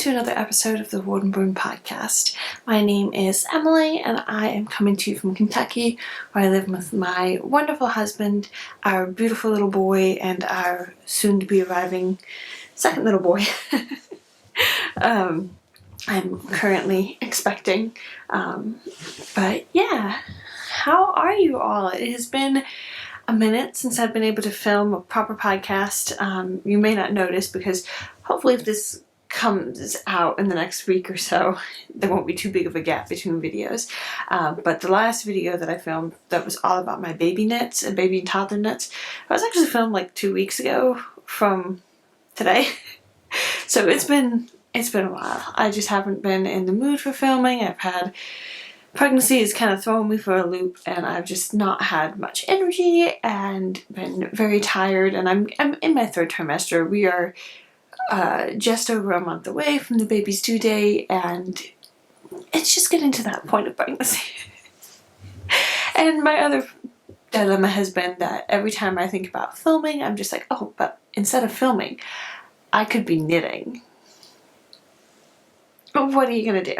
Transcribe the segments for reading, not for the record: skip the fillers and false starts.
to another episode of the Woldenburn podcast. My name is Emily and I am coming to you from Kentucky, where I live with my wonderful husband, our beautiful little boy, and our soon-to-be arriving second little boy. I'm currently expecting, but yeah, how are you all? It has been a minute since I've been able to film a proper podcast. You may not notice because hopefully if this comes out in the next week or so, there won't be too big of a gap between videos. But the last video that I filmed that was all about my baby knits and baby and toddler knits, I was actually filmed like 2 weeks ago from today. So it's been a while. I just haven't been in the mood for filming. Pregnancy has kind of thrown me for a loop and I've just not had much energy and been very tired, and I'm in my third trimester. We are just over a month away from the baby's due date, and it's just getting to that point of pregnancy. And my other dilemma has been that every time I think about filming, I'm just like, oh, but instead of filming, I could be knitting. What are you gonna do?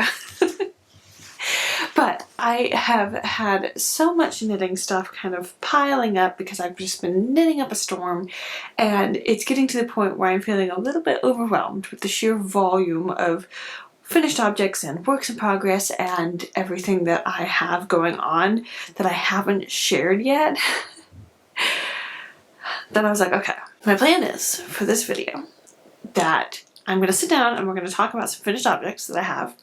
But I have had so much knitting stuff kind of piling up because I've just been knitting up a storm, and it's getting to the point where I'm feeling a little bit overwhelmed with the sheer volume of finished objects and works in progress and everything that I have going on that I haven't shared yet. Then I was like, okay, my plan is for this video that I'm going to sit down and we're going to talk about some finished objects that I have.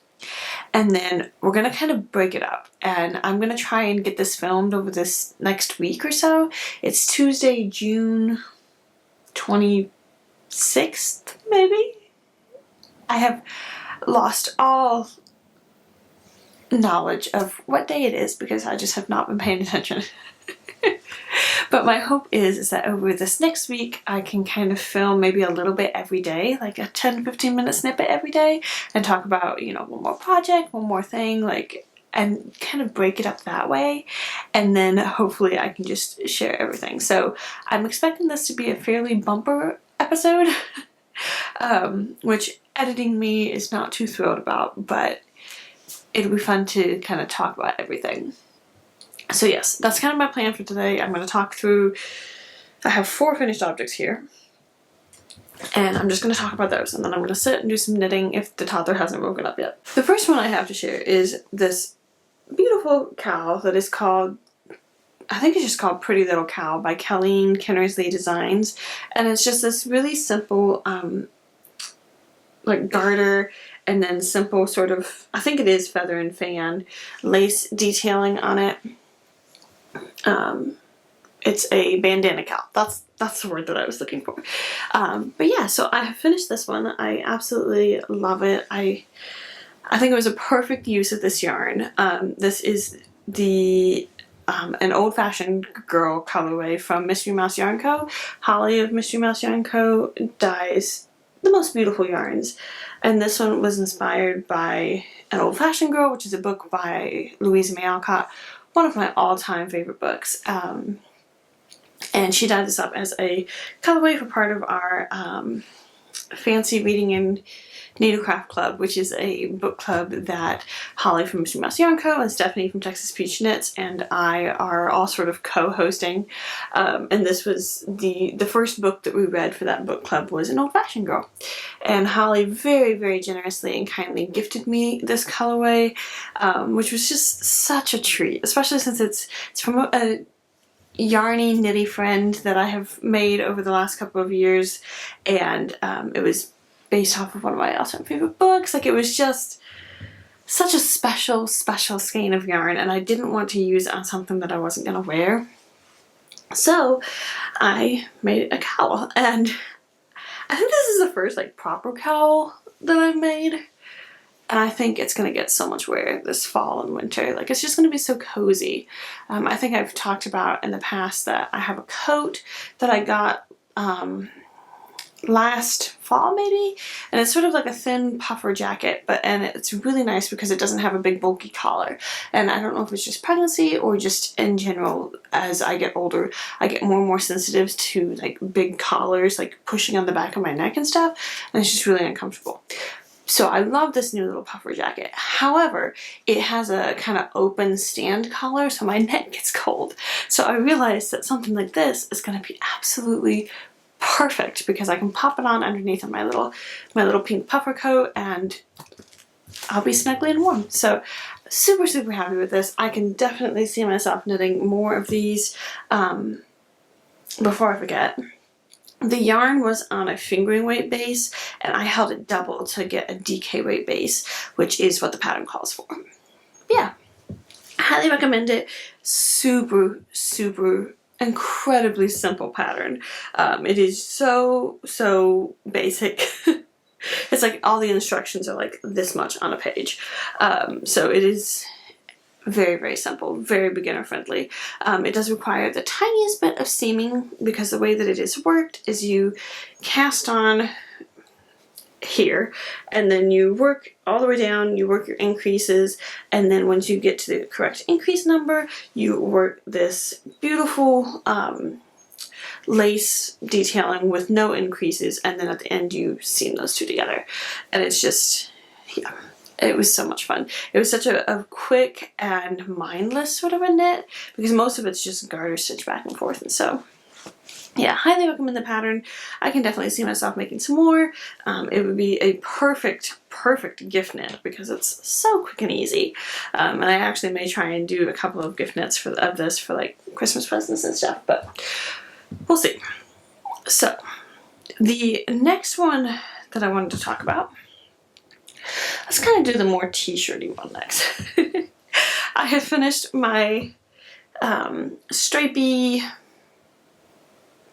And then we're going to kind of break it up, and I'm going to try and get this filmed over this next week or so. It's Tuesday, June 26th, maybe? I have lost all knowledge of what day it is because I just have not been paying attention. But my hope is that over this next week I can kind of film maybe a little bit every day, like a 10-15 minute snippet every day, and talk about, you know, one more project, one more thing, like, and kind of break it up that way. And then hopefully I can just share everything. So I'm expecting this to be a fairly bumper episode, which editing me is not too thrilled about, but it'll be fun to kind of talk about everything. So yes, that's kind of my plan for today. I'm going to talk through, I have 4 finished objects here, and I'm just going to talk about those, and then I'm going to sit and do some knitting if the toddler hasn't woken up yet. The first one I have to share is this beautiful cowl that is called, I think it's just called Pretty Little Cow by Colleen Kinnersley Designs, and it's just this really simple like garter, and then simple sort of, I think it is feather and fan lace detailing on it. It's a bandana cowl. That's the word that I was looking for. But yeah, so I have finished this one. I absolutely love it. I think it was a perfect use of this yarn. This is the an old-fashioned girl colorway from Mystery Mouse Yarn Co. Holly of Mystery Mouse Yarn Co. dyes the most beautiful yarns, and this one was inspired by An Old-Fashioned Girl, which is a book by Louisa May Alcott, one of my all-time favorite books. And she dyed this up as a colorway for part of our Fancy Reading and Needlecraft Club, which is a book club that Holly from Mystery Mouse Yarn Co. and Stephanie from Texas Peach Knits and I are all sort of co-hosting. And this was the first book that we read for that book club was An Old-Fashioned Girl. And Holly very, very generously and kindly gifted me this colorway, which was just such a treat, especially since it's from a yarny, knitty friend that I have made over the last couple of years, and it was based off of one of my all-time favorite books. Like, it was just such a special, special skein of yarn, and I didn't want to use it on something that I wasn't going to wear. So I made a cowl, and I think this is the first like proper cowl that I've made, and I think it's going to get so much wear this fall and winter. Like, it's just going to be so cozy. I think I've talked about in the past that I have a coat that I got last fall maybe, and it's sort of like a thin puffer jacket, and it's really nice because it doesn't have a big bulky collar. And I don't know if it's just pregnancy or just in general, as I get older I get more and more sensitive to like big collars like pushing on the back of my neck and stuff, and it's just really uncomfortable. So I love this new little puffer jacket. However, it has a kind of open stand collar, so my neck gets cold. So I realized that something like this is going to be absolutely perfect because I can pop it on underneath of my little pink puffer coat and I'll be snugly and warm. So super, super happy with this. I can definitely see myself knitting more of these before I forget. The yarn was on a fingering weight base, and I held it double to get a DK weight base, which is what the pattern calls for. Yeah, I highly recommend it. Super, super, incredibly simple pattern. It is so, so basic. It's like all the instructions are like this much on a page. So it is very, very simple, very beginner friendly. It does require the tiniest bit of seaming because the way that it is worked is you cast on here and then you work all the way down, you work your increases, and then once you get to the correct increase number, you work this beautiful lace detailing with no increases, and then at the end you seam those two together. And it's just, yeah. It was so much fun. It was such a quick and mindless sort of a knit because most of it's just garter stitch back and forth. And so, yeah, highly recommend the pattern. I can definitely see myself making some more. It would be a perfect, perfect gift knit because it's so quick and easy. And I actually may try and do a couple of gift knits of this for like Christmas presents and stuff, but we'll see. So, the next one that I wanted to talk about, let's kind of do the more t-shirty one next. I have finished my stripy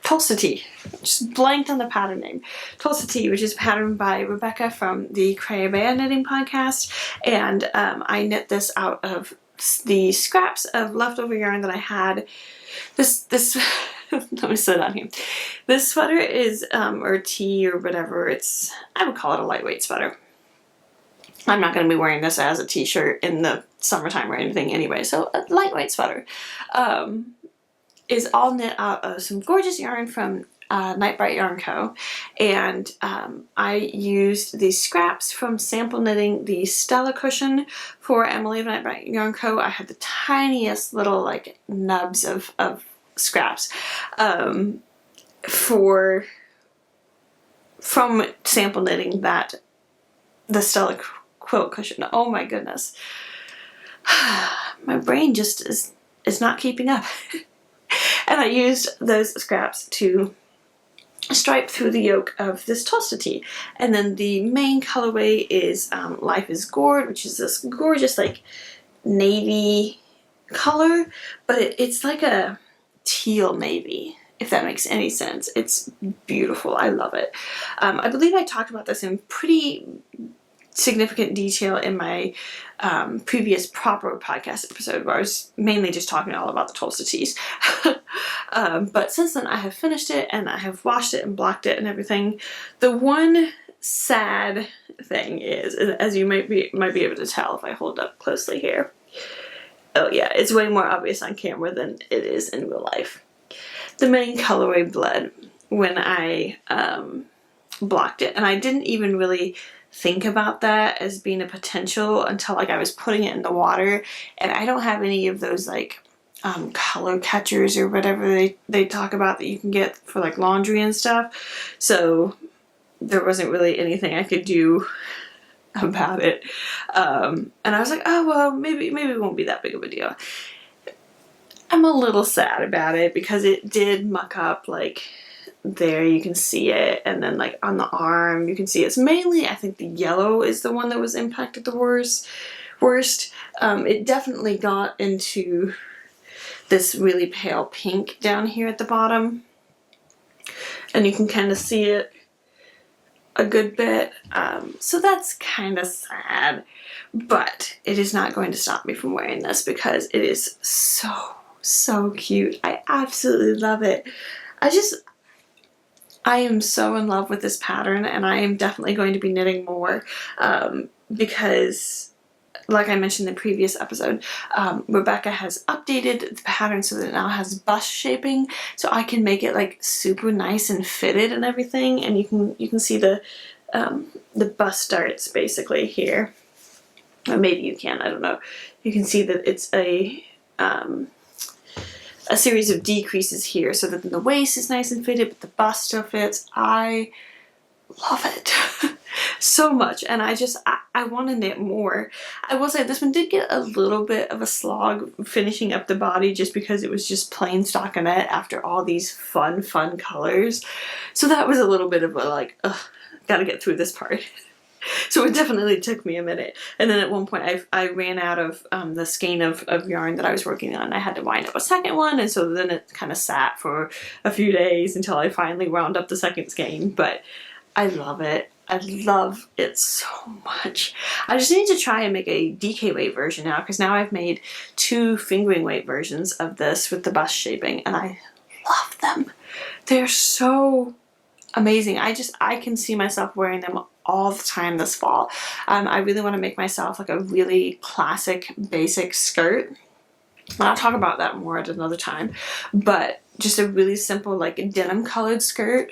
Tulsa Tee. Just blanked on the pattern name. Tulsa Tee, which is patterned by Rebecca from the Crayabea Knitting Podcast, and I knit this out of the scraps of leftover yarn that I had. This let me sit down here. This sweater is or tee or whatever. I would call it a lightweight sweater. I'm not going to be wearing this as a t-shirt in the summertime or anything anyway, so a lightweight sweater is all knit out of some gorgeous yarn from Night Bright Yarn Co. And I used these scraps from sample knitting the Stella cushion for Emily of Night Bright Yarn Co. I had the tiniest little like nubs of scraps from sample knitting the Stella quilt cushion. Oh my goodness. My brain just is not keeping up. And I used those scraps to stripe through the yoke of this Tulsa Tee. And then the main colorway is Life is Gourd, which is this gorgeous like navy color, but it's like a teal navy, if that makes any sense. It's beautiful. I love it. I believe I talked about this in pretty significant detail in my previous proper podcast episode where I was mainly just talking all about the Tulsa Tees. But since then I have finished it and I have washed it and blocked it and everything. The one sad thing is, as you might be able to tell if I hold up closely here. Oh yeah, it's way more obvious on camera than it is in real life. The main colorway bled when I blocked it, and I didn't even really think about that as being a potential until like I was putting it in the water, and I don't have any of those like color catchers or whatever they talk about that you can get for like laundry and stuff, so there wasn't really anything I could do about it. And I was like, oh well, maybe it won't be that big of a deal. I'm a little sad about it because it did muck up like there, you can see it, and then like on the arm you can see it's mainly, I think the yellow is the one that was impacted the worst. It definitely got into this really pale pink down here at the bottom, and you can kind of see it a good bit, so that's kind of sad, but it is not going to stop me from wearing this because it is so cute. I absolutely love it. I am so in love with this pattern, and I am definitely going to be knitting more because, like I mentioned in the previous episode, Rebecca has updated the pattern so that it now has bust shaping, so I can make it like super nice and fitted and everything, and you can see the the bust darts basically here. Or maybe you can, I don't know. You can see that it's a series of decreases here so that the waist is nice and fitted, but the bust still fits. I love it so much, and I want to knit more. I will say this one did get a little bit of a slog finishing up the body just because it was just plain stockinette after all these fun colors. So that was a little bit of a like, ugh, gotta get through this part. So it definitely took me a minute. And then at one point I ran out of the skein of yarn that I was working on. I had to wind up a second one, and so then it kind of sat for a few days until I finally wound up the second skein. But I love it. I love it so much. I just need to try and make a DK weight version now, because now I've made 2 fingering weight versions of this with the bust shaping, and I love them. They're so amazing. I can see myself wearing them all the time this fall. I really want to make myself like a really classic basic skirt. And I'll talk about that more at another time. But just a really simple like denim colored skirt.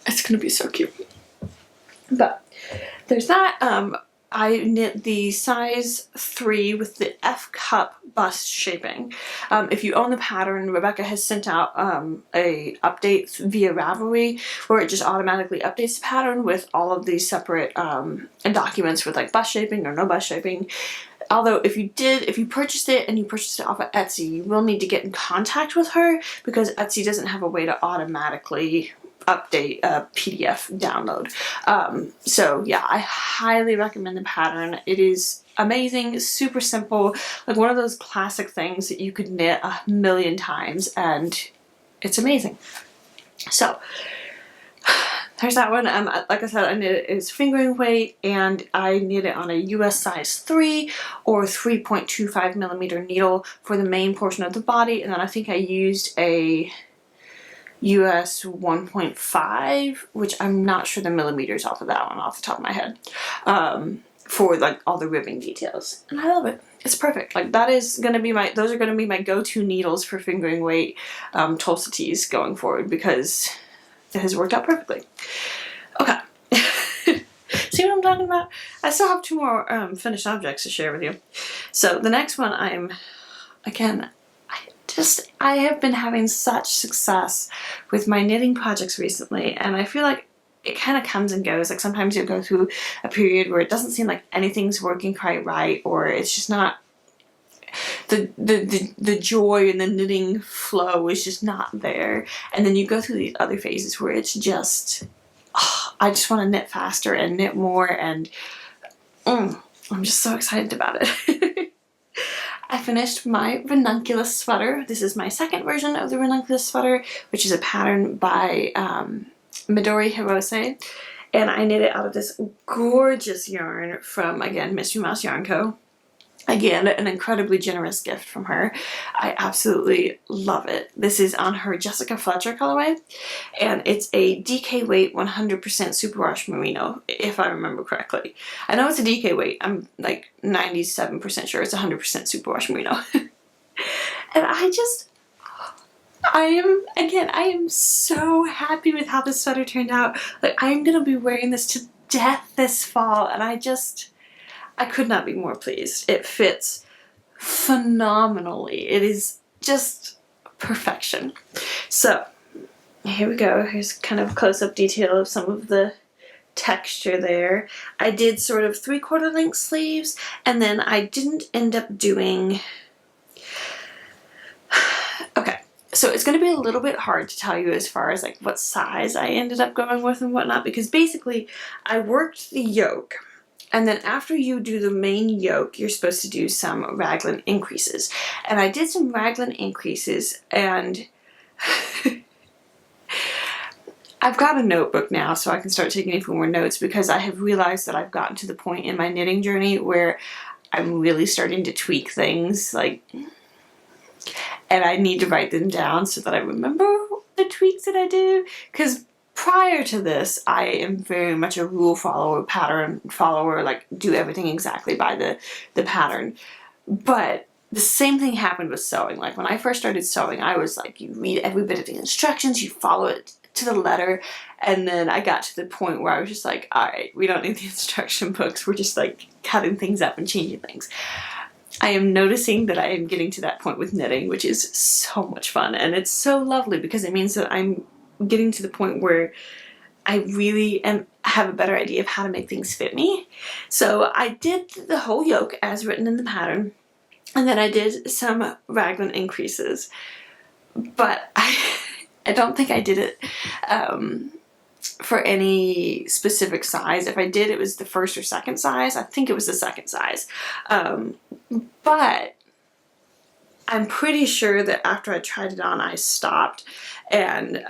It's gonna be so cute. But there's that. I knit the size 3 with the F cup bust shaping. If you own the pattern, Rebecca has sent out a update via Ravelry where it just automatically updates the pattern with all of these separate documents with like bust shaping or no bust shaping. Although if you purchased it and you purchased it off of Etsy, you will need to get in contact with her because Etsy doesn't have a way to automatically update a PDF download. So yeah, I highly recommend the pattern. It is amazing, super simple, like one of those classic things that you could knit 1,000,000 times, and it's amazing. So there's that one. Like I said, I knit it as fingering weight, and I knit it on a US size 3 or 3.25 millimeter needle for the main portion of the body, and then I think I used a US 1.5, which I'm not sure the millimeters off of that one off the top of my head, for like all the ribbing details. And I love it. It's perfect. Like that is gonna be those are gonna be my go-to needles for fingering weight Tulsa Tees going forward, because it has worked out perfectly. Okay. See what I'm talking about? I still have 2 more finished objects to share with you. So the next one I have been having such success with my knitting projects recently, and I feel like it kind of comes and goes. Like sometimes you'll go through a period where it doesn't seem like anything's working quite right, or it's just not the joy and the knitting flow is just not there. And then you go through these other phases where it's just, I just want to knit faster and knit more, and I'm just so excited about it. I finished my ranunculus sweater. This is my second version of the ranunculus sweater, which is a pattern by Midori Hirose. And I knit it out of this gorgeous yarn from, again, Mystery Mouse Yarn Co. Again, an incredibly generous gift from her. I absolutely love it. This is on her Jessica Fletcher colorway, and it's a DK weight 100% superwash merino, if I remember correctly. I know it's a DK weight. I'm like 97% sure it's 100% superwash merino. And I am so happy with how this sweater turned out. Like, I'm gonna be wearing this to death this fall, and I could not be more pleased. It fits phenomenally. It is just perfection. So here we go. Here's kind of close-up detail of some of the texture there. I did sort of 3/4 length sleeves, and then I didn't end up doing... Okay, so it's going to be a little bit hard to tell you as far as like what size I ended up going with and whatnot, because basically I worked the yoke. And then after you do the main yoke, you're supposed to do some raglan increases. And I did some raglan increases, and I've got a notebook now so I can start taking a few more notes, because I have realized that I've gotten to the point in my knitting journey where I'm really starting to tweak things, like, and I need to write them down so that I remember the tweaks that I do, because prior to this, I am very much a rule follower, pattern follower, like do everything exactly by the pattern. But the same thing happened with sewing. Like when I first started sewing, I was like, you read every bit of the instructions, you follow it to the letter, and then I got to the point where I was just like, alright, we don't need the instruction books, we're just like cutting things up and changing things. I am noticing that I am getting to that point with knitting, which is so much fun, and it's so lovely because it means that I'm getting to the point where I really have a better idea of how to make things fit me. So I did the whole yoke as written in the pattern, and then I did some raglan increases, but I don't think I did it for any specific size. If I did, it was the first or second size. I think it was the second size. But I'm pretty sure that after I tried it on, I stopped and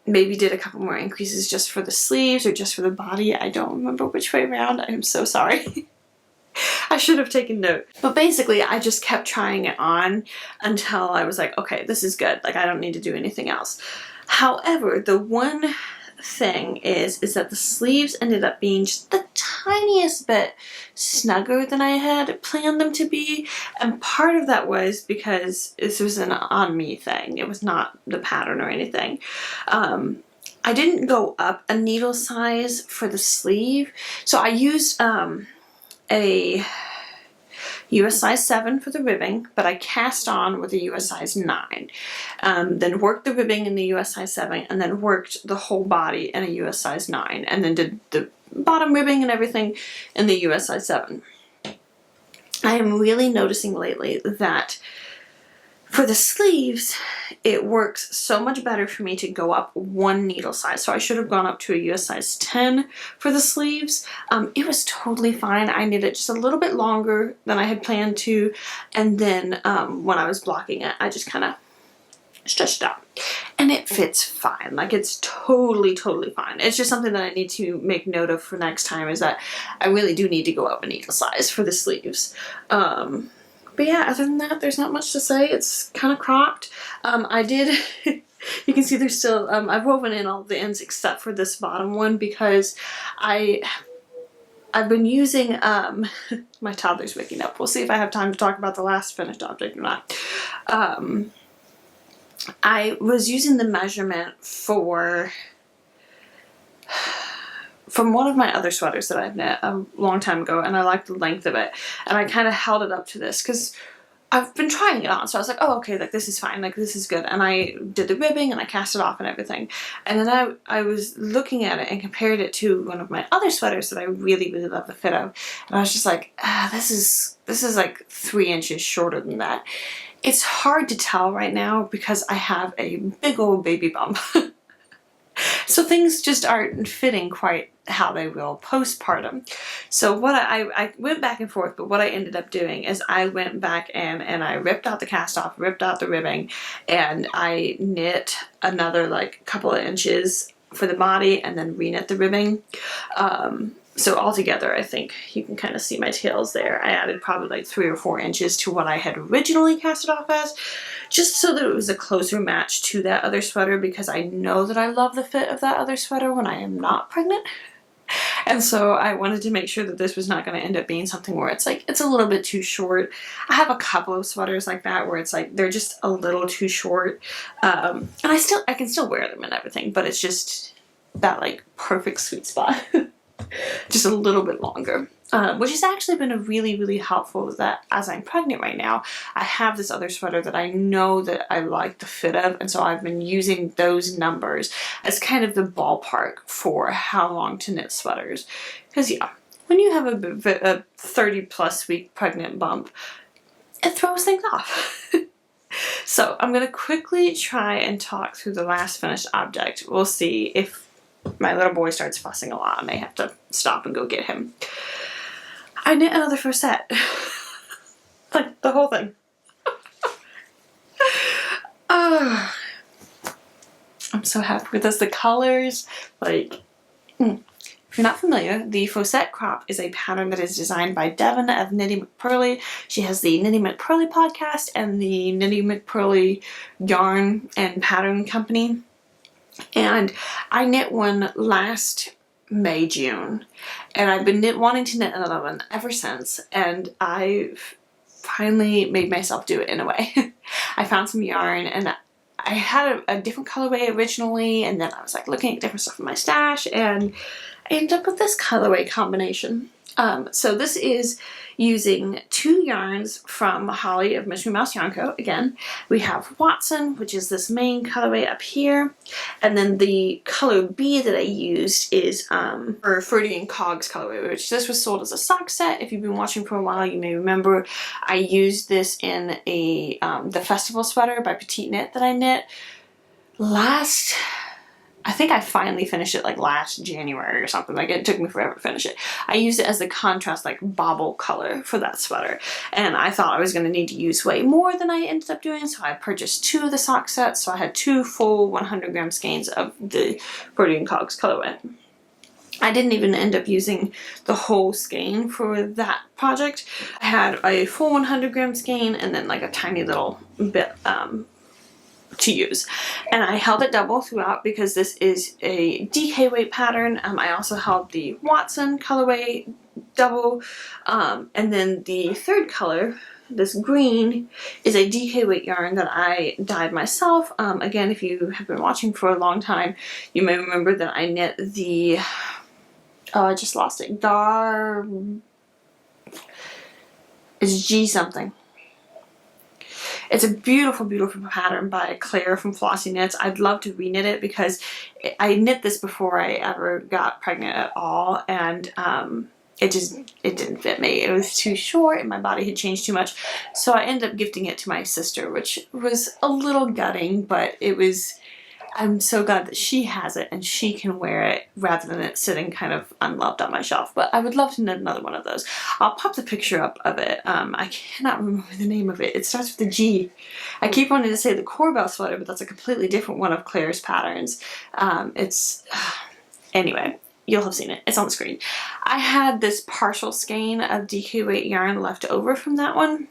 maybe did a couple more increases just for the sleeves or just for the body. I don't remember which way around. I am so sorry. I should have taken note. But basically, I just kept trying it on until I was like, okay, this is good. Like, I don't need to do anything else. However, the one thing is that the sleeves ended up being just the tiniest bit snugger than I had planned them to be, and part of that was because this was an on me thing. It was not the pattern or anything. I didn't go up a needle size for the sleeve, so I used a US size 7 for the ribbing, but I cast on with a US size 9. Then worked the ribbing in the US size 7, and then worked the whole body in a US size 9, and then did the bottom ribbing and everything in the US size 7. I am really noticing lately that for the sleeves, it works so much better for me to go up one needle size. So I should have gone up to a US size 10 for the sleeves. It was totally fine. I knit it just a little bit longer than I had planned to. And then when I was blocking it, I just kind of stretched it out. And it fits fine. Like, it's totally fine. It's just something that I need to make note of for next time, is that I really do need to go up a needle size for the sleeves. But yeah, other than that, there's not much to say. It's kind of cropped. I did, you can see there's still, I've woven in all the ends except for this bottom one because I've been using, my toddler's waking up. We'll see if I have time to talk about the last finished object or not. I was using the measurement from one of my other sweaters that I've knit a long time ago, and I liked the length of it, and I kind of held it up to this because I've been trying it on, so I was like, oh, okay, like, this is fine, like, this is good, and I did the ribbing and I cast it off and everything, and then I was looking at it and compared it to one of my other sweaters that I really love the fit of, and I was just like, this is like 3 inches shorter than that. It's hard to tell right now because I have a big old baby bump. So things just aren't fitting quite how they will postpartum. So what I went back and forth, but what I ended up doing is I went back and I ripped out the cast off, ripped out the ribbing, and I knit another like couple of inches for the body and then reknit the ribbing. So altogether, I think you can kind of see my tails there. I added probably like 3 or 4 inches to what I had originally cast it off as, just so that it was a closer match to that other sweater, because I know that I love the fit of that other sweater when I am not pregnant. And so I wanted to make sure that this was not going to end up being something where it's like, it's a little bit too short. I have a couple of sweaters like that where it's like, they're just a little too short. And I can still wear them and everything, but it's just that like perfect sweet spot. Just a little bit longer, which has actually been a really helpful, that as I'm pregnant right now, I have this other sweater that I know that I like the fit of, and so I've been using those numbers as kind of the ballpark for how long to knit sweaters. Because yeah, when you have a 30+ week pregnant bump, it throws things off. So I'm going to quickly try and talk through the last finished object. We'll see if my little boy starts fussing a lot and I have to stop and go get him. I knit another Faet. Like, the whole thing. I'm so happy with this. The colors, like, if you're not familiar, the Foran Crop is a pattern that is designed by Devin of Knitting McPurley. She has the Knitting McPurley podcast and the Knitting McPurley Yarn and Pattern Company. And I knit one last May, June, and I've been wanting to knit another one ever since, and I've finally made myself do it in a way. I found some yarn, and I had a different colorway originally, and then I was like looking at different stuff in my stash, and I ended up with this colorway combination. So this is using 2 yarns from Holly of Mystery Mouse Yarn Co. Again, we have Watson, which is this main colorway up here, and then the color B that I used is for Foran Crop's colorway, which this was sold as a sock set. If you've been watching for a while, you may remember I used this in a the festival sweater by Petite Knit that I knit last. I think I finally finished it like last January or something. Like, it took me forever to finish it. I used it as the contrast like bauble color for that sweater. And I thought I was going to need to use way more than I ended up doing. So I purchased 2 of the sock sets. So I had 2 full 100 gram skeins of the Foran Crop colorway. I didn't even end up using the whole skein for that project. I had a full 100 gram skein and then like a tiny little bit to use, and I held it double throughout because this is a DK weight pattern. I also held the Watson colorway double, and then the third color, this green, is a DK weight yarn that I dyed myself. Again, if you have been watching for a long time, you may remember that I knit the I just lost it. It's G something. It's a beautiful, beautiful pattern by Claire from Flossy Knits. I'd love to reknit it because I knit this before I ever got pregnant at all, and it didn't fit me. It was too short and my body had changed too much. So I ended up gifting it to my sister, which was a little gutting, but I'm so glad that she has it and she can wear it rather than it sitting kind of unloved on my shelf. But I would love to knit another one of those. I'll pop the picture up of it. I cannot remember the name of it. It starts with a G. I keep wanting to say the Corbell sweater, but that's a completely different one of Claire's patterns. Anyway, you'll have seen it. It's on the screen. I had this partial skein of DK weight yarn left over from that one.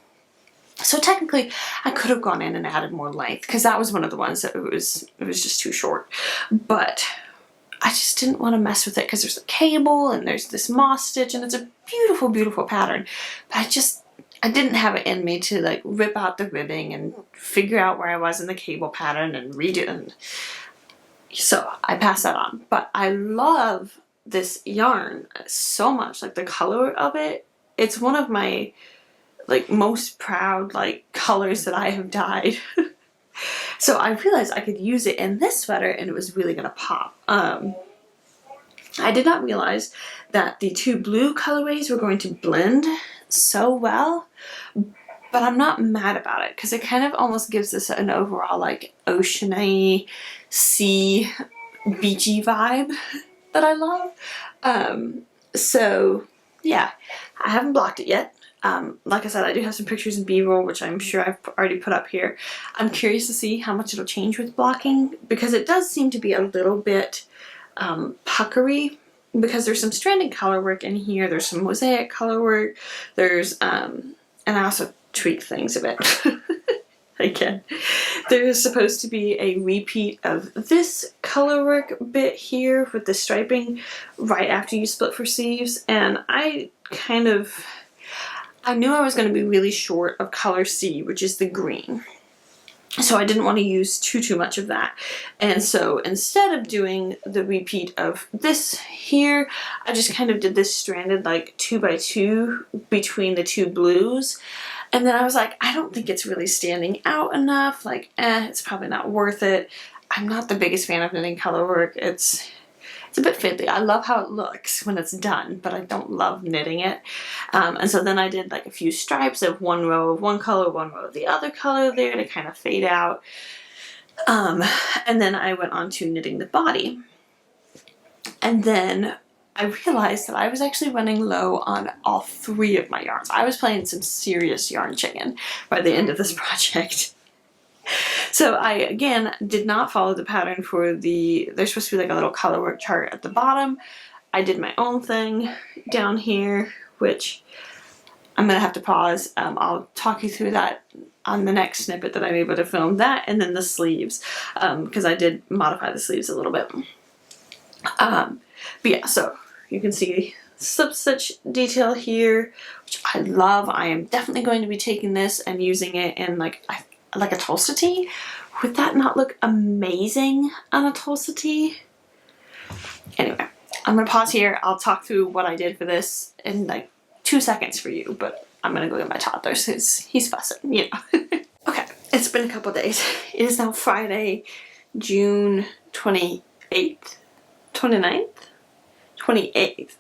So technically, I could have gone in and added more length because that was one of the ones that it was just too short. But I just didn't want to mess with it because there's a cable and there's this moss stitch and it's a beautiful, beautiful pattern. But I didn't have it in me to like rip out the ribbing and figure out where I was in the cable pattern and redo it. And so I passed that on. But I love this yarn so much. Like the color of it, it's one of my like most proud like colors that I have dyed. So I realized I could use it in this sweater and it was really gonna pop. I did not realize that the 2 blue colorways were going to blend so well, but I'm not mad about it because it kind of almost gives this an overall like oceany, sea, beachy vibe that I love. So yeah, I haven't blocked it yet. Like I said, I do have some pictures in B-roll, which I'm sure I've already put up here. I'm curious to see how much it'll change with blocking because it does seem to be a little bit puckery because there's some stranded color work in here. There's some mosaic color work. There's, and I also tweak things a bit. Again, there's supposed to be a repeat of this color work bit here with the striping right after you split for sleeves, and I knew I was going to be really short of color C, which is the green. So I didn't want to use too much of that. And so instead of doing the repeat of this here, I just kind of did this stranded like 2x2 between the 2 blues. And then I was like, I don't think it's really standing out enough. Like, it's probably not worth it. I'm not the biggest fan of knitting color work. It's a bit fiddly. I love how it looks when it's done, but I don't love knitting it. And so then I did like a few stripes of 1 row of one color, 1 row of the other color there to kind of fade out. And then I went on to knitting the body. And then I realized that I was actually running low on all 3 of my yarns. I was playing some serious yarn chicken by the end of this project. So I, again, did not follow the pattern for there's supposed to be like a little color work chart at the bottom. I did my own thing down here, which I'm going to have to pause. I'll talk you through that on the next snippet that I'm able to film, that and then the sleeves, because I did modify the sleeves a little bit. But yeah, so you can see slip stitch detail here, which I love. I am definitely going to be taking this and using it in like a Tulsa Tee, would that not look amazing on a Tulsa Tee? Anyway, I'm gonna pause here. I'll talk through what I did for this in like 2 seconds for you, but I'm gonna go get my toddler since he's fussing, you know. Okay, it's been a couple days. It is now Friday, June 28th, 29th? 28th.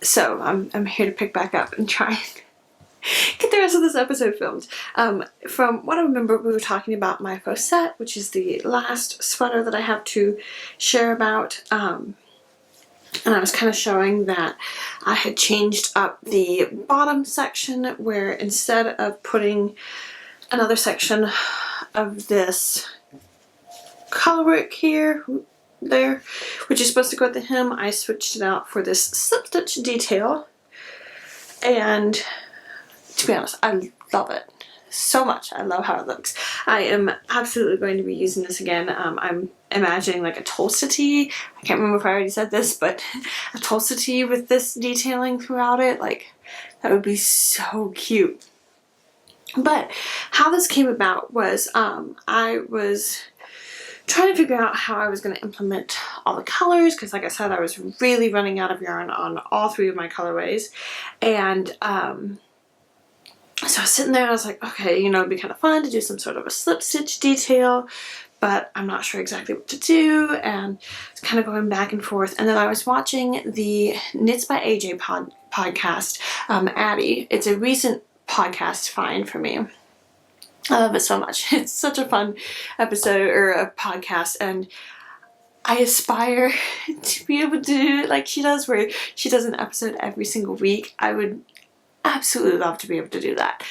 So I'm here to pick back up and try and get the rest of this episode filmed. From what I remember, we were talking about my Faet, which is the last sweater that I have to share about. And I was kind of showing that I had changed up the bottom section, where instead of putting another section of this colorwork here, there, which is supposed to go at the hem, I switched it out for this slip stitch detail. And to be honest, I love it so much. I love how it looks. I am absolutely going to be using this again. I'm imagining like a Tulsa Tee. I can't remember if I already said this, but a Tulsa Tee with this detailing throughout it, like that would be so cute. But how this came about was I was trying to figure out how I was going to implement all the colors, because like I said, I was really running out of yarn on all 3 of my colorways. And so I was sitting there and I was like, okay, you know, it'd be kind of fun to do some sort of a slip stitch detail, but I'm not sure exactly what to do, and it's kind of going back and forth. And then I was watching the Knits by AJ podcast, Addie. It's a recent podcast find for me. I love it so much. It's such a fun episode or a podcast, and I aspire to be able to do it like she does, where she does an episode every single week. I would absolutely love to be able to do that.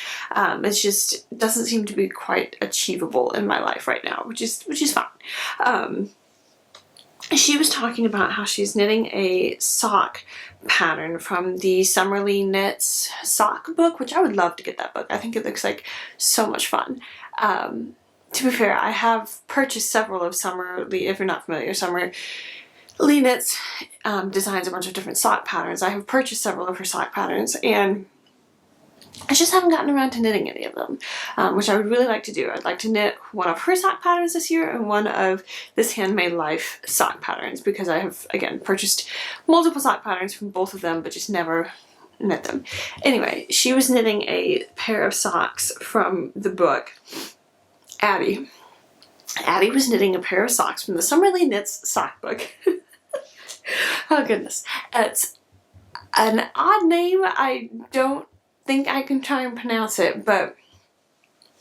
It's just doesn't seem to be quite achievable in my life right now, which is fine. She was talking about how she's knitting a sock pattern from the Summerly Knits sock book, which I would love to get that book. I think it looks like so much fun. To be fair, I have purchased several of Summerly, if you're not familiar, Summerly Knits designs a bunch of different sock patterns. I have purchased several of her sock patterns, and I just haven't gotten around to knitting any of them, which I would really like to do. I'd like to knit one of her sock patterns this year and one of this Handmade Life sock patterns, because I have, again, purchased multiple sock patterns from both of them, but just never knit them. Anyway, she was knitting a pair of socks from the book, Addie. Addie was knitting a pair of socks from the Summerly Knits sock book. Oh goodness. It's an odd name. I don't think I can try and pronounce it, but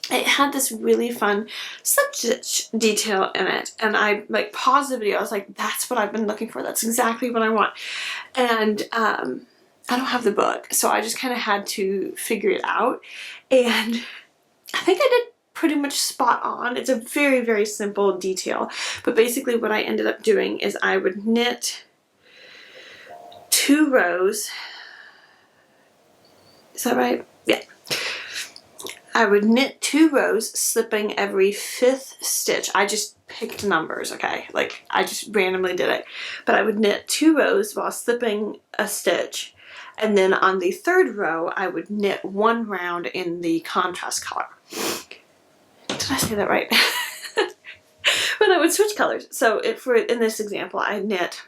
it had this really fun slip stitch detail in it, and I like paused the video. I was like, that's what I've been looking for. That's exactly what I want. And I don't have the book, so I just kind of had to figure it out, and I think I did pretty much spot on. It's a very, very simple detail, but basically what I ended up doing is I would knit 2 rows. Is that right? Yeah. I would knit 2 rows, slipping every 5th stitch. I just picked numbers, okay? Like, I just randomly did it. But I would knit 2 rows while slipping a stitch. And then on the 3rd row, I would knit 1 round in the contrast color. Did I say that right? But I would switch colors. So in this example, I knit,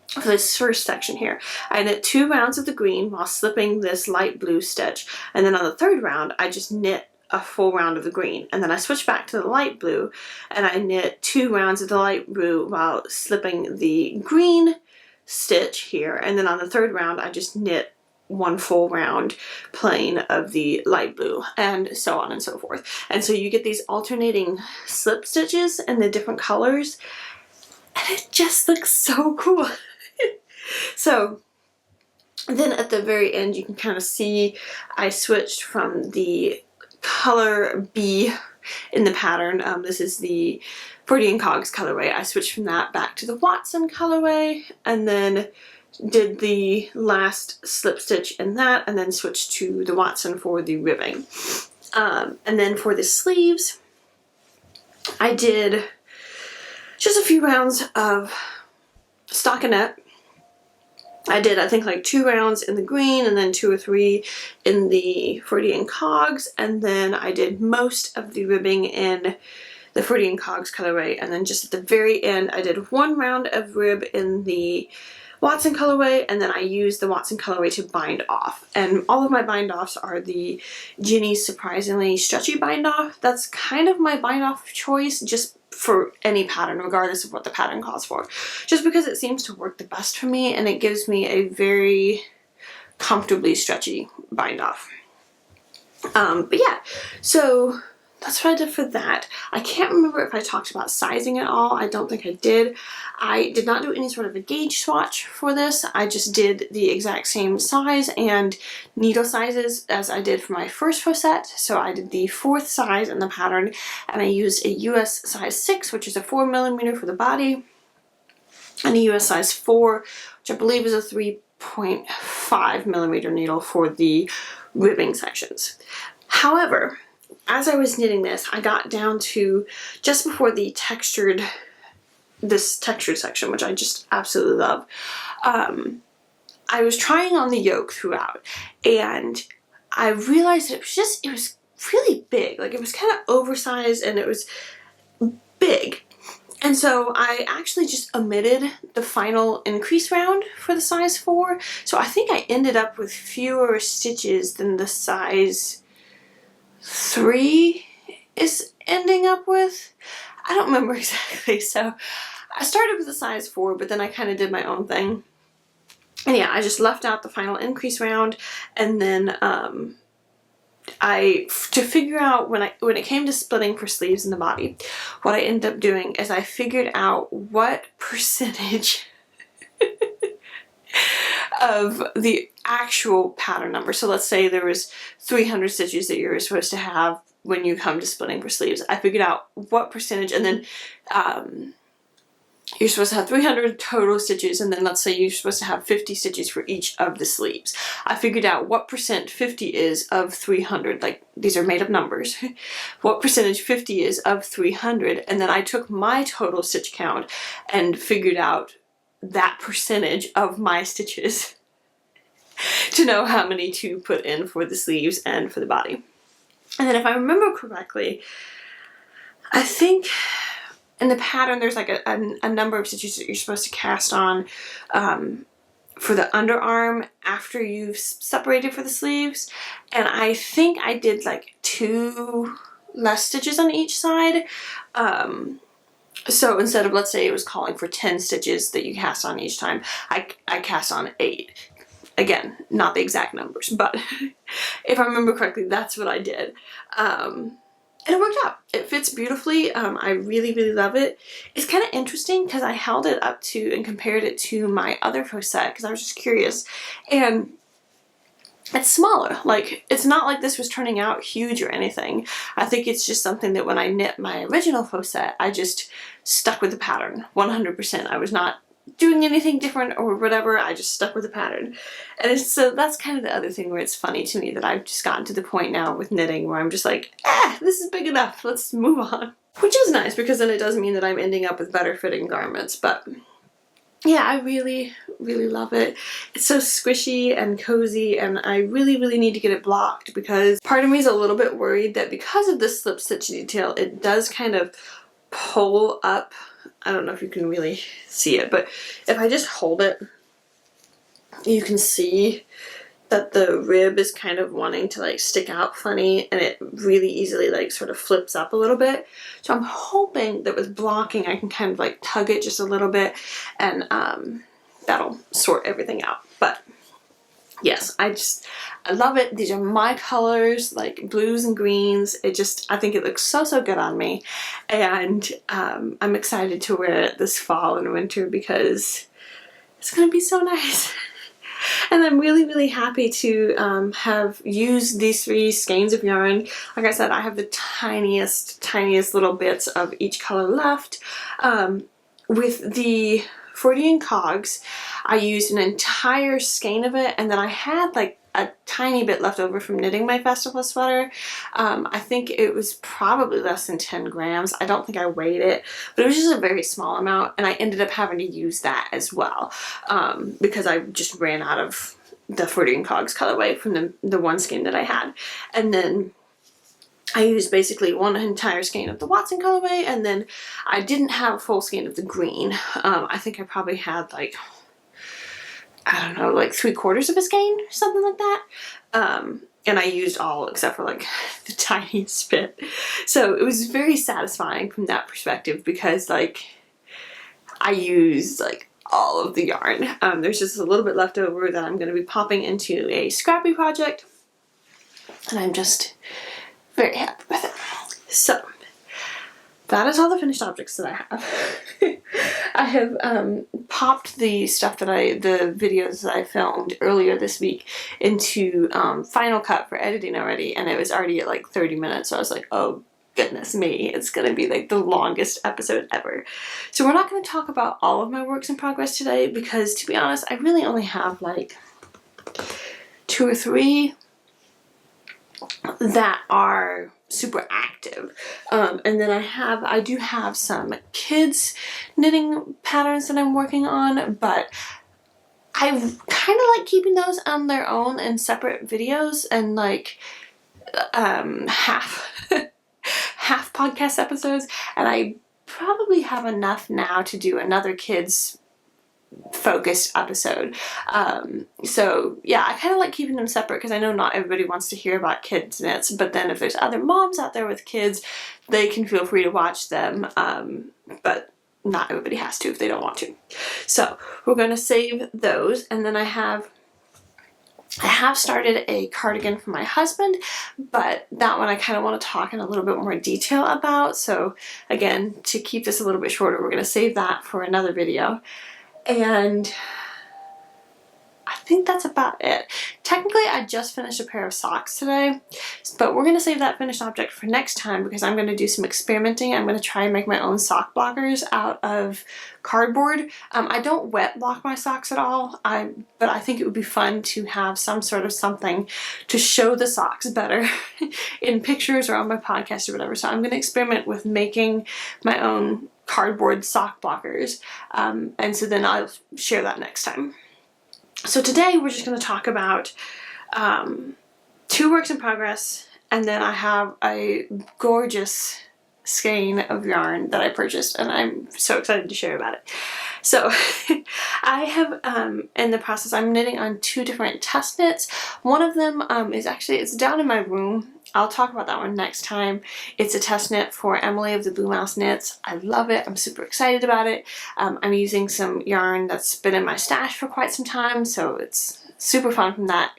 for this first section here, I knit 2 rounds of the green while slipping this light blue stitch, and then on the 3rd round I just knit a full round of the green, and then I switch back to the light blue and I knit 2 rounds of the light blue while slipping the green stitch here, and then on the 3rd round I just knit 1 full round plain of the light blue, and so on and so forth. And so you get these alternating slip stitches in the different colors, and it just looks so cool. So then at the very end you can kind of see I switched from the color B in the pattern. This is the Freudian Cogs colorway. I switched from that back to the Watson colorway, and then did the last slip stitch in that, and then switched to the Watson for the ribbing. And then for the sleeves, I did just a few rounds of stockinette, I did, I think, like 2 rounds in the green and then 2 or 3 in the Freudian cogs, and then I did most of the ribbing in the Freudian cogs colorway, and then just at the very end I did 1 round of rib in the Watson colorway, and then I used the Watson colorway to bind off. And all of my bind offs are the Ginny's Surprisingly Stretchy bind off. That's kind of my bind off choice just for any pattern, regardless of what the pattern calls for. Just because it seems to work the best for me, and it gives me a very comfortably stretchy bind off. But yeah, so that's what I did for that. I can't remember if I talked about sizing at all. I don't think I did. I did not do any sort of a gauge swatch for this. I just did the exact same size and needle sizes as I did for my first Faet. So I did the 4th size in the pattern, and I used a US size 6, which is a 4mm for the body, and a US size 4, which I believe is a 3.5mm needle for the ribbing sections. However, as I was knitting this, I got down to just before the textured section, which I just absolutely love. I was trying on the yoke throughout, and I realized that it was really big. Like, it was kind of oversized and it was big. And so I actually just omitted the final increase round for the size 4. So I think I ended up with fewer stitches than the size 3 is ending up with. I don't remember exactly. So I started with a size 4, but then I kind of did my own thing. And yeah, I just left out the final increase round, and then to figure out when it came to splitting for sleeves in the body, what I ended up doing is I figured out what percentage of the actual pattern number. So let's say there was 300 stitches that you're supposed to have when you come to splitting for sleeves. I figured out what percentage, and then you're supposed to have 300 total stitches, and then let's say you're supposed to have 50 stitches for each of the sleeves. I figured out what percent 50 is of 300, like these are made up numbers, what percentage 50 is of 300, and then I took my total stitch count and figured out that percentage of my stitches to know how many to put in for the sleeves and for the body. And then if I remember correctly, I think in the pattern there's like a number of stitches that you're supposed to cast on for the underarm after you've separated for the sleeves, and I think I did like 2 less stitches on each side. So instead of, let's say it was calling for 10 stitches that you cast on each time, I cast on 8. Again, not the exact numbers, but if I remember correctly, that's what I did. And it worked out. It fits beautifully. I really, really love it. It's kind of interesting because I held it up to and compared it to my other Faet because I was just curious. And it's smaller. Like, it's not like this was turning out huge or anything. I think it's just something that when I knit my original Faet, I just stuck with the pattern 100%. I was not doing anything different or whatever. I just stuck with the pattern. And so that's kind of the other thing where it's funny to me that I've just gotten to the point now with knitting where I'm just like, this is big enough. Let's move on. Which is nice because then it does mean that I'm ending up with better fitting garments. But yeah, I really, really love it. It's so squishy and cozy, and I really, really need to get it blocked because part of me is a little bit worried that because of the slip stitch detail, it does kind of pull up. I don't know if you can really see it, but if I just hold it, you can see that the rib is kind of wanting to like stick out funny, and it really easily like sort of flips up a little bit. So I'm hoping that with blocking I can kind of like tug it just a little bit, and that'll sort everything out. But yes, I love it. These are my colors, like blues and greens. I think it looks so, so good on me. And I'm excited to wear it this fall and winter because it's going to be so nice. And I'm really, really happy to have used these 3 skeins of yarn. Like I said, I have the tiniest, tiniest little bits of each color left. With the Freudian cogs. I used an entire skein of it, and then I had like a tiny bit left over from knitting my festival sweater. I think it was probably less than 10 grams. I don't think I weighed it, but it was just a very small amount, and I ended up having to use that as well because I just ran out of the Freudian cogs colorway from the one skein that I had. And then I used basically one entire skein of the Watson colorway, and then I didn't have a full skein of the green. I think I probably had like, I don't know, like 3/4 of a skein, something like that. And I used all except for like the tiniest bit. So it was very satisfying from that perspective because like I used like all of the yarn. There's just a little bit left over that I'm going to be popping into a scrappy project, and I'm just very happy with it. So that is all the finished objects that I have. I have popped the stuff that the videos that I filmed earlier this week into Final Cut for editing already, and it was already at like 30 minutes, so I was like, oh goodness me, it's gonna be like the longest episode ever. So we're not gonna talk about all of my works in progress today because, to be honest, I really only have like 2 or 3 that are super active. And then I do have some kids knitting patterns that I'm working on, but I kind of like keeping those on their own in separate videos and like half half podcast episodes, and I probably have enough now to do another kids focused episode. So yeah, I kind of like keeping them separate because I know not everybody wants to hear about kids knits, but then if there's other moms out there with kids, they can feel free to watch them, but not everybody has to if they don't want to. So we're going to save those, and then I have started a cardigan for my husband, but that one I kind of want to talk in a little bit more detail about. So again, to keep this a little bit shorter, we're going to save that for another video. And I think that's about it. Technically, I just finished a pair of socks today, but we're going to save that finished object for next time because I'm going to do some experimenting. I'm going to try and make my own sock blockers out of cardboard. I don't wet block my socks at all, but I think it would be fun to have some sort of something to show the socks better in pictures or on my podcast or whatever. So I'm going to experiment with making my own cardboard sock blockers, and so then I'll share that next time. So today we're just going to talk about 2 works in progress, and then I have a gorgeous skein of yarn that I purchased, and I'm so excited to share about it. So I have in the process, I'm knitting on 2 different test knits. One of them is actually, it's down in my room. I'll talk about that one next time. It's a test knit for Emily of the Blue Mouse Knits. I love it. I'm super excited about it. I'm using some yarn that's been in my stash for quite some time, so it's super fun from that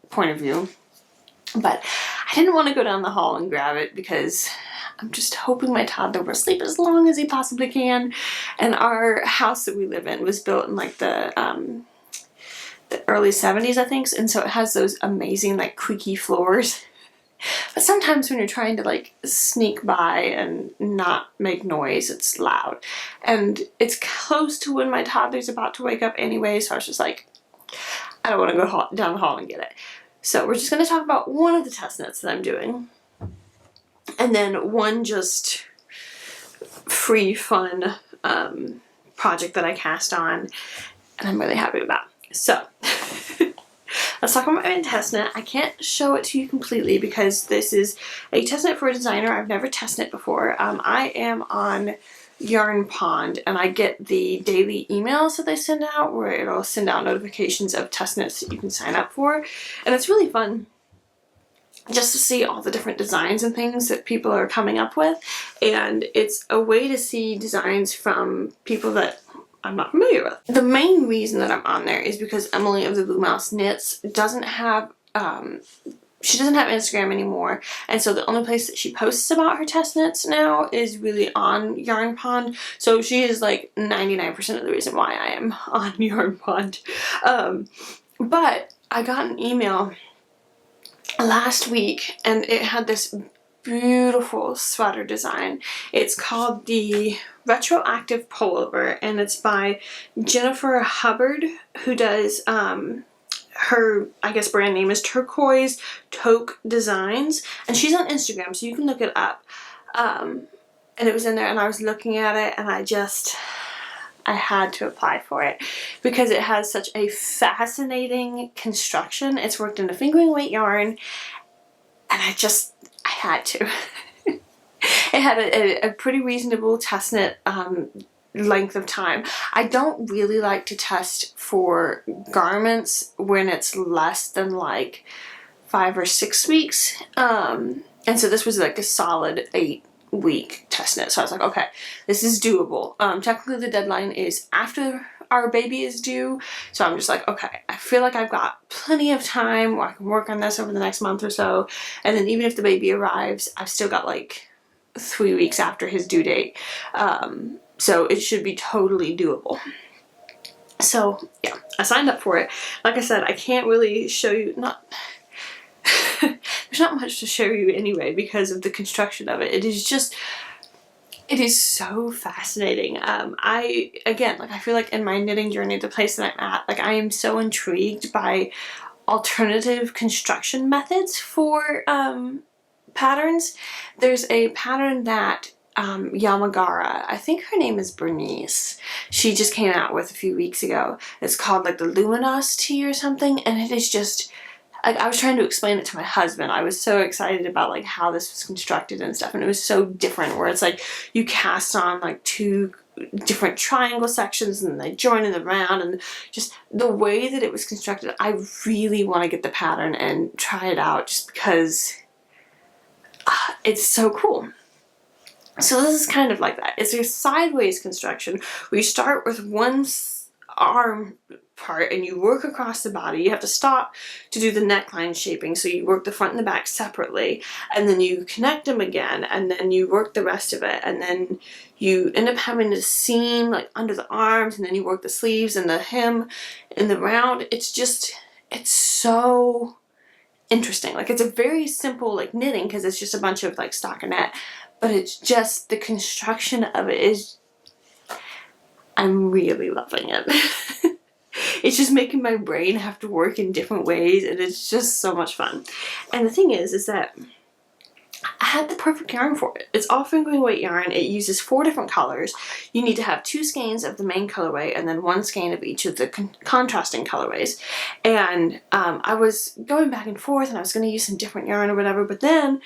point of view. But I didn't want to go down the hall and grab it because I'm just hoping my toddler will sleep as long as he possibly can. And our house that we live in was built in like the early 70s, I think, and so it has those amazing like creaky floors. But sometimes when you're trying to like sneak by and not make noise, it's loud. And it's close to when my toddler's about to wake up anyway, so I was just like, I don't want to go down the hall and get it. So we're just going to talk about one of the test knits that I'm doing. And then one just free fun project that I cast on and I'm really happy about. So let's talk about my test knit. I can't show it to you completely because this is a test knit for a designer. I've never test knit before. I am on Yarn Pond, and I get the daily emails that they send out where it'll send out notifications of test knits that you can sign up for. And it's really fun just to see all the different designs and things that people are coming up with. And it's a way to see designs from people that I'm not familiar with. The main reason that I'm on there is because Emily of the Blue Mouse Knits doesn't have, she doesn't have Instagram anymore, and so the only place that she posts about her test knits now is really on Yarn Pond. So she is like 99% of the reason why I am on Yarn Pond. But I got an email last week and it had this beautiful sweater design. It's called the retroactive pullover, and it's by Jennifer Hubbard, who does her, I guess, brand name is Turquoise Toque Designs, and she's on Instagram, so you can look it up. And it was in there, and I was looking at it, and I had to apply for it because it has such a fascinating construction. It's worked in a fingering weight yarn, and I had to. It had a pretty reasonable test knit length of time. I don't really like to test for garments when it's less than like 5 or 6 weeks. And so this was like a solid 8-week test knit. So I was like, okay, this is doable. Technically the deadline is after our baby is due. So I'm just like, okay, I feel like I've got plenty of time where I can work on this over the next month or so. And then even if the baby arrives, I've still got like 3 weeks after his due date. So it should be totally doable. So yeah, I signed up for it. Like I said, I can't really show you, there's not much to show you anyway because of the construction of it. It is so fascinating. Again, like I feel like in my knitting journey, the place that I'm at, like I am so intrigued by alternative construction methods for patterns. There's a pattern that Yamagara, I think her name is Bernice, she just came out with a few weeks ago. It's called like the Luminos Tee or something, and it is just like, I was trying to explain it to my husband. I was so excited about like how this was constructed and stuff, and it was so different where it's like you cast on like 2 different triangle sections and they join in the round, and just the way that it was constructed, I really want to get the pattern and try it out just because it's so cool. So this is kind of like that. It's a sideways construction where you start with one arm part and you work across the body. You have to stop to do the neckline shaping, so you work the front and the back separately, and then you connect them again, and then you work the rest of it, and then you end up having a seam like under the arms, and then you work the sleeves and the hem and the round. It's so interesting. Like it's a very simple like knitting because it's just a bunch of like stockinette, but it's just the construction of it is, I'm really loving it. It's just making my brain have to work in different ways, and it's just so much fun. And the thing is that I had the perfect yarn for it. It's all fingering weight yarn. It uses 4 different colors. You need to have 2 skeins of the main colorway and then 1 skein of each of the contrasting colorways. And I was going back and forth, and I was going to use some different yarn or whatever, but then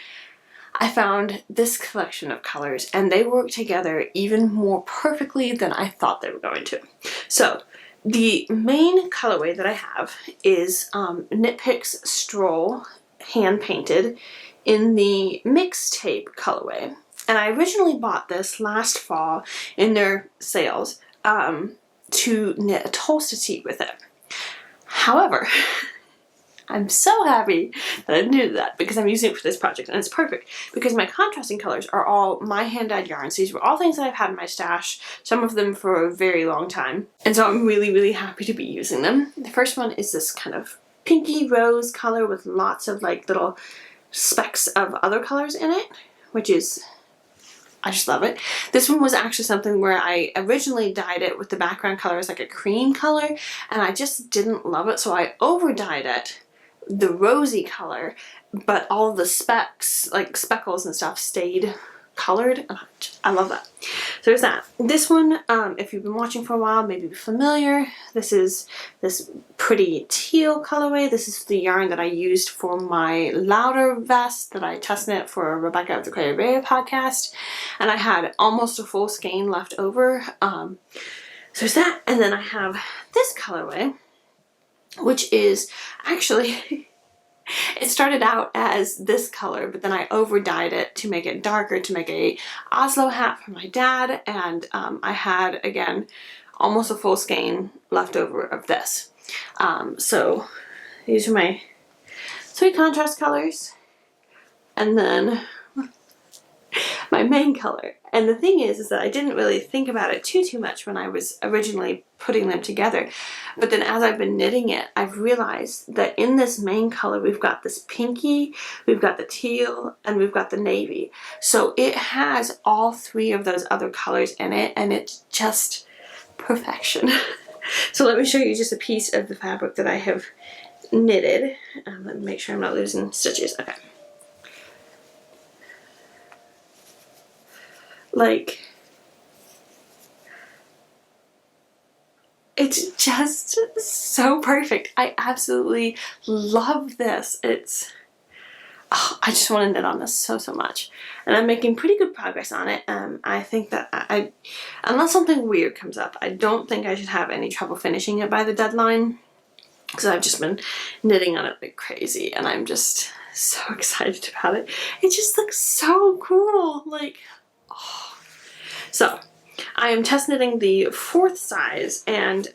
I found this collection of colors, and they work together even more perfectly than I thought they were going to. So the main colorway that I have is Knit Picks Stroll hand painted in the mixtape colorway. And I originally bought this last fall in their sales to knit a Tulsa Tee with it. However, I'm so happy that I did that because I'm using it for this project, and it's perfect because my contrasting colors are all my hand-dyed yarns. These were all things that I've had in my stash, some of them for a very long time, and so I'm really, really happy to be using them. The first one is this kind of pinky rose color with lots of like little specks of other colors in it, which is, I just love it. This one was actually something where I originally dyed it with the background color as like a cream color, and I just didn't love it, so I over-dyed it the rosy color, but all the specks, like speckles and stuff, stayed colored, and I love that. So there's that. This one, if you've been watching for a while, maybe you're familiar. This is this pretty teal colorway. This is the yarn that I used for my louder vest that I test knit for Rebecca of the Creative Area podcast, and I had almost a full skein left over. So there's that, and then I have this colorway, which is actually, it started out as this color, but then I over-dyed it to make it darker, to make a Oslo hat for my dad, and I had, again, almost a full skein left over of this. So these are my 3 contrast colors, and then my my main color. And the thing is that I didn't really think about it too much when I was originally putting them together. But then as I've been knitting it, I've realized that in this main color, we've got this pinky, we've got the teal, and we've got the navy. So it has all three of those other colors in it, and it's just perfection. So let me show you just a piece of the fabric that I have knitted. Let me make sure I'm not losing stitches. Okay. Like, it's just so perfect. I absolutely love this. It's, oh, I just want to knit on this so much. And I'm making pretty good progress on it. I think that unless something weird comes up, I don't think I should have any trouble finishing it by the deadline. Because I've just been knitting on it like crazy, and I'm just so excited about it. It just looks so cool. Like, oh. So I am test knitting the 4th size, and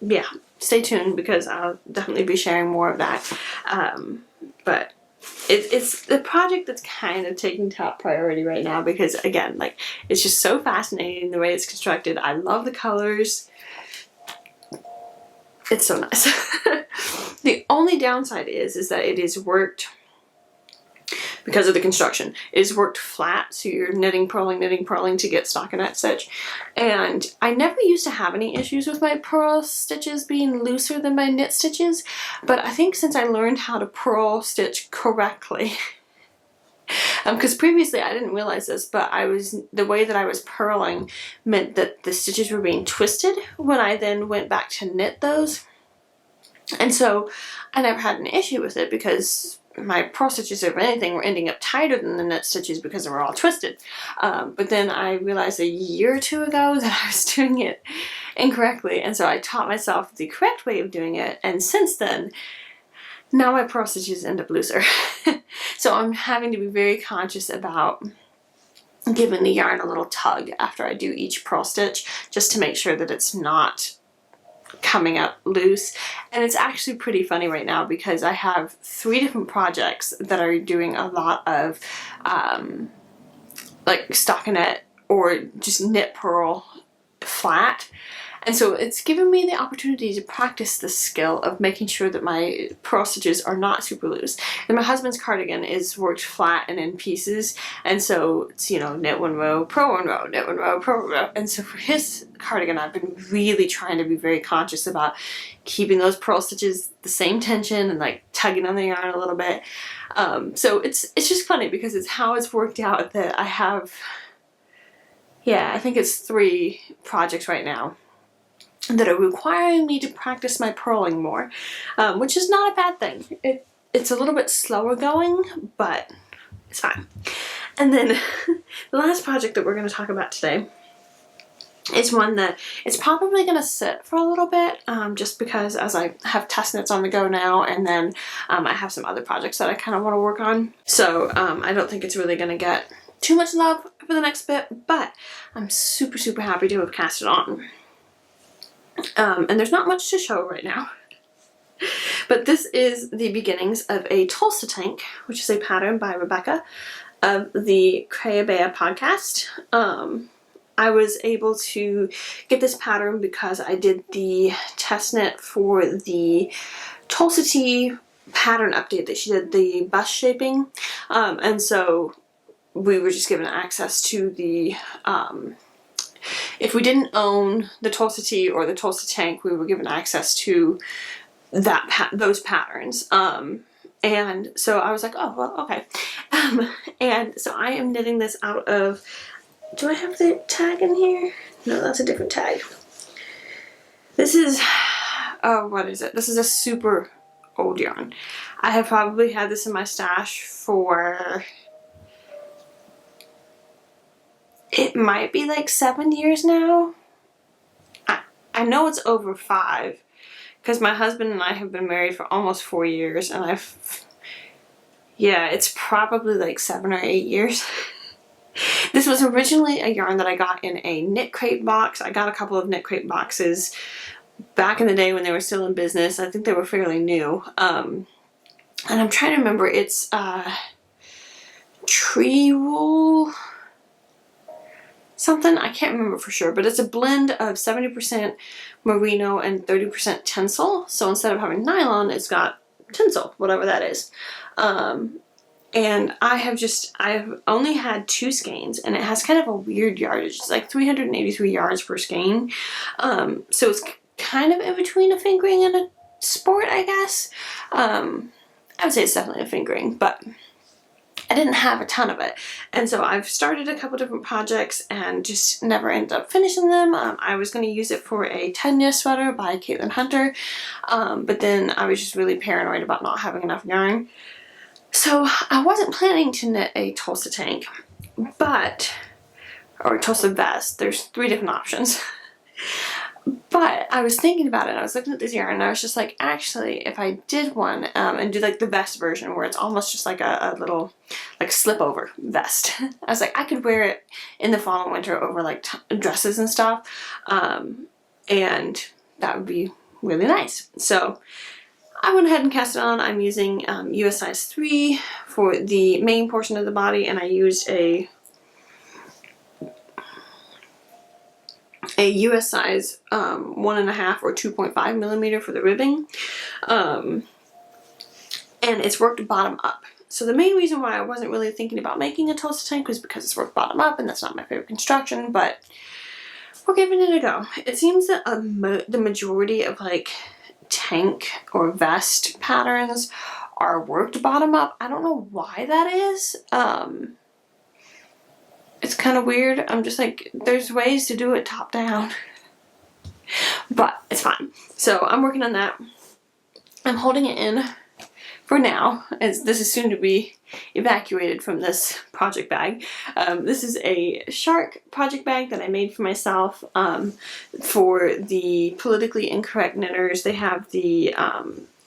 yeah, stay tuned because I'll definitely be sharing more of that. But it's the project that's kind of taking top priority right now because, again, like, it's just so fascinating the way it's constructed. I love the colors. It's so nice. The only downside is that it is worked, because of the construction, it is worked flat, so you're knitting, purling to get stockinette stitch. And I never used to have any issues with my purl stitches being looser than my knit stitches, but I think since I learned how to purl stitch correctly, because previously I didn't realize this, but the way that I was purling meant that the stitches were being twisted when I then went back to knit those. And so I never had an issue with it because my purl stitches, if anything, were ending up tighter than the knit stitches because they were all twisted. But then I realized a year or two ago that I was doing it incorrectly, and so I taught myself the correct way of doing it, and since then, now my purl stitches end up looser. So I'm having to be very conscious about giving the yarn a little tug after I do each purl stitch, just to make sure that it's not coming up loose. And it's actually pretty funny right now because I have 3 different projects that are doing a lot of like stockinette or just knit purl flat. And so it's given me the opportunity to practice the skill of making sure that my purl stitches are not super loose. And my husband's cardigan is worked flat and in pieces, and so it's, you know, knit 1 row, purl 1 row, knit 1 row, purl 1 row. And so for his cardigan, I've been really trying to be very conscious about keeping those purl stitches the same tension and like tugging on the yarn a little bit. So it's just funny because it's how it's worked out that I have, yeah, I think it's 3 projects right now that are requiring me to practice my purling more, which is not a bad thing. It's a little bit slower going, but it's fine. And then the last project that we're going to talk about today is one that it's probably going to sit for a little bit, just because as I have test knits on the go now, and then I have some other projects that I kind of want to work on. So I don't think it's really going to get too much love for the next bit, but I'm super happy to have cast it on. And there's not much to show right now. But this is the beginnings of a Tulsa Tank, which is a pattern by Rebecca of the Crayabea podcast. I was able to get this pattern because I did the test knit for the Tulsa Tee pattern update that she did, the bust shaping. And so we were just given access to the if we didn't own the Tulsa Tee or the Tulsa Tank, we were given access to those patterns. And so I was like, oh, well, okay. And so I am knitting this out of, do I have the tag in here? No, that's a different tag. This is, oh, what is it? This is a super old yarn. I have probably had this in my stash for, it might be like 7 years now. I know it's over 5 because my husband and I have been married for almost 4 years, and yeah, it's probably like 7 or 8 years. This was originally a yarn that I got in a knit crate box. I got a couple of knit crate boxes back in the day when they were still in business. I think they were fairly new. And I'm trying to remember, it's tree wool. something. I can't remember for sure, but it's a blend of 70% merino and 30% tencel. So instead of having nylon, it's got tencel, whatever that is. And I've only had 2 skeins, and it has kind of a weird yardage. It's like 383 yards per skein. So it's kind of in between a fingering and a sport, I guess. I would say it's definitely a fingering, but I didn't have a ton of it. And so I've started a couple different projects and just never ended up finishing them. I was going to use it for a Tenya sweater by Caitlin Hunter, but then I was just really paranoid about not having enough yarn. So I wasn't planning to knit a Tulsa Tank, or Tulsa vest. There's 3 different options. But I was thinking about it, and I was looking at this yarn, and I was just like, actually, if I did one and do like the vest version where it's almost just like a little like slip over vest, I was like, I could wear it in the fall and winter over like dresses and stuff, and that would be really nice. So I went ahead and cast it on. I'm using US size 3 for the main portion of the body, and I used a US size 1.5 or 2.5 millimeter for the ribbing, and it's worked bottom up. So the main reason why I wasn't really thinking about making a Tulsa Tank was because it's worked bottom up, and that's not my favorite construction, but we're giving it a go. It seems that the majority of like tank or vest patterns are worked bottom up. I don't know why that is. It's kind of weird. I'm just like, there's ways to do it top down. But it's fine. So I'm working on that. I'm holding it in for now, as this is soon to be evacuated from this project bag. This is a shark project bag that I made for myself for the politically incorrect knitters. They have the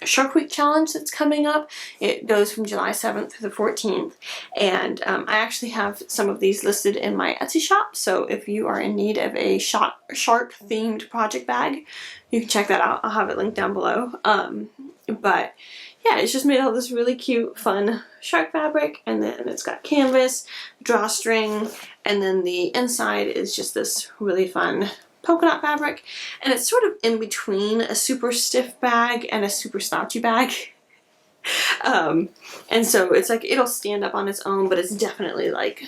Shark Week challenge that's coming up. It goes from July 7th to the 14th, and I actually have some of these listed in my Etsy shop, so if you are in need of a shark themed project bag, you can check that out. I'll have it linked down below. But yeah, it's just made all this really cute, fun shark fabric, and then it's got canvas, drawstring, and then the inside is just this really fun polka dot fabric, and it's sort of in between a super stiff bag and a super slouchy bag. And so it's like, it'll stand up on its own, but it's definitely like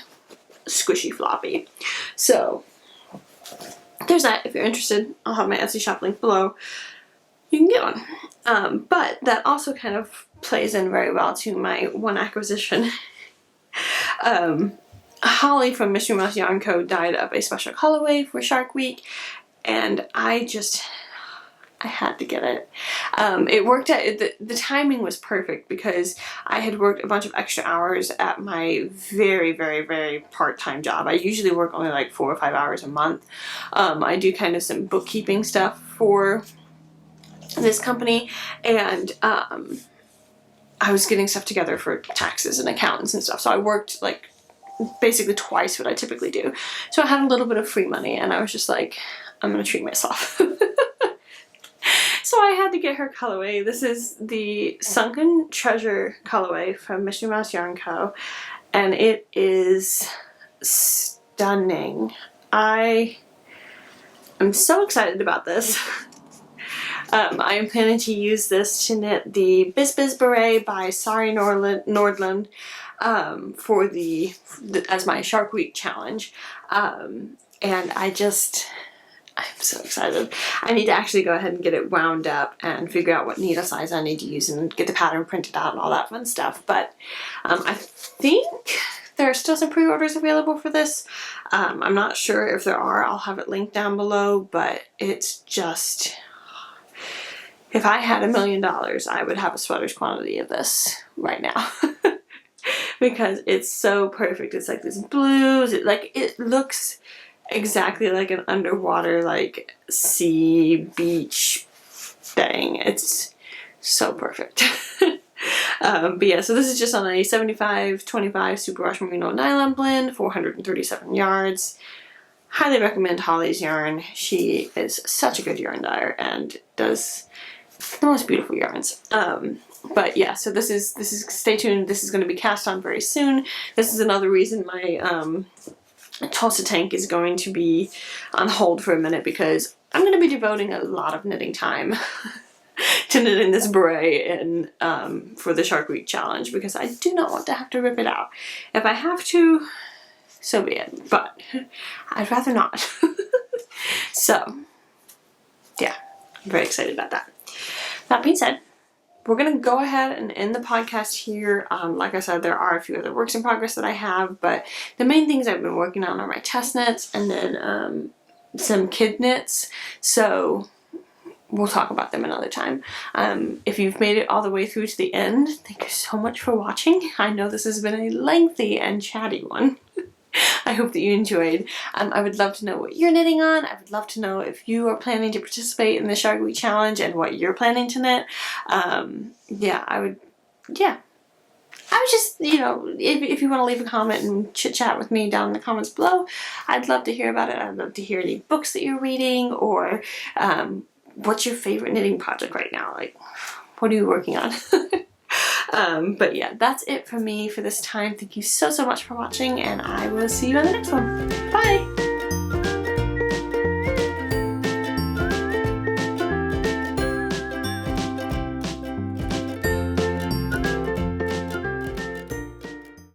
squishy floppy. So there's that. If you're interested, I'll have my Etsy shop linked below. You can get one. But that also kind of plays in very well to my one acquisition. Holly from Mystery Mouse Yarn Co. dyed up a special colorway for Shark Week, and I had to get it. It worked out, the timing was perfect because I had worked a bunch of extra hours at my very, very, very part-time job. I usually work only like 4 or 5 hours a month. I do kind of some bookkeeping stuff for this company, and I was getting stuff together for taxes and accountants and stuff, so I worked like basically twice what I typically do. So I had a little bit of free money, and I was just like, I'm gonna treat myself. So I had to get her colorway. This is the Sunken Treasure colorway from Mystery Mouse Yarn Co. And it is stunning. I am so excited about this. I am planning to use this to knit the Biz Biz Beret by Sari Nordland for as my Shark Week challenge. And I'm so excited. I need to actually go ahead and get it wound up and figure out what needle size I need to use and get the pattern printed out and all that fun stuff. But I think there are still some pre-orders available for this. I'm not sure if there are. I'll have it linked down below, but it's just, if I had $1 million, I would have a sweater's quantity of this right now. Because it's so perfect. It's like this blues. It looks exactly like an underwater, like, sea beach thing. It's so perfect. But yeah, so this is just on a 75-25 superwash merino nylon blend, 437 yards. Highly recommend Holly's yarn. She is such a good yarn dyer and does the most beautiful yarns. But yeah, so this is stay tuned. This is going to be cast on very soon. This is another reason my Tulsa Tank is going to be on hold for a minute because I'm going to be devoting a lot of knitting time to knitting this beret in for the Shark Week challenge, because I do not want to have to rip it out. If I have to, so be it, but I'd rather not. So yeah, I'm very excited about that. That being said, we're going to go ahead and end the podcast here. Like I said, there are a few other works in progress that I have, but the main things I've been working on are my test knits and then some kid knits. So we'll talk about them another time. If you've made it all the way through to the end, thank you so much for watching. I know this has been a lengthy and chatty one. I hope that you enjoyed. I would love to know what you're knitting on. I would love to know if you are planning to participate in the Shark Week Challenge and what you're planning to knit. I would just, if you want to leave a comment and chit chat with me down in the comments below, I'd love to hear about it. I'd love to hear any books that you're reading, or what's your favorite knitting project right now? Like, what are you working on? But yeah, that's it from me for this time. Thank you so much for watching, and I will see you on the next one. Bye!